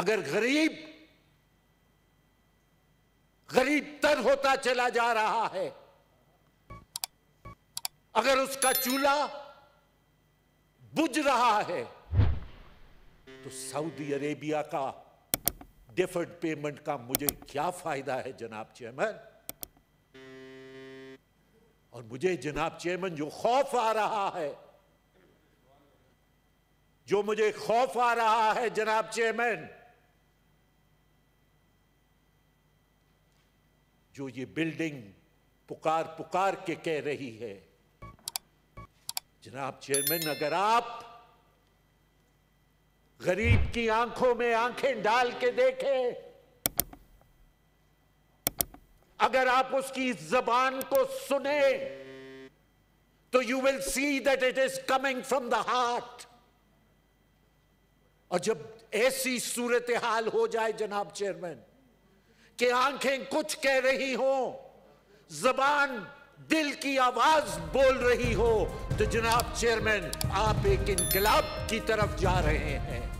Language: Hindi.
अगर गरीब गरीब तर होता चला जा रहा है, अगर उसका चूल्हा बुझ रहा है, तो सऊदी अरेबिया का डिफर्ड पेमेंट का मुझे क्या फायदा है जनाब चेयरमैन। और मुझे जनाब चेयरमैन जो खौफ आ रहा है, जो मुझे खौफ आ रहा है जनाब चेयरमैन, जो ये बिल्डिंग पुकार पुकार के कह रही है, जनाब चेयरमैन, अगर आप गरीब की आंखों में आंखें डाल के देखें, अगर आप उसकी जबान को सुने, तो you will see that it is coming from the heart. और जब ऐसी सूरत हाल हो जाए जनाब चेयरमैन कि आंखें कुछ कह रही हो, जबान दिल की आवाज बोल रही हो, तो जनाब चेयरमैन आप एक इनकलाब की तरफ जा रहे हैं।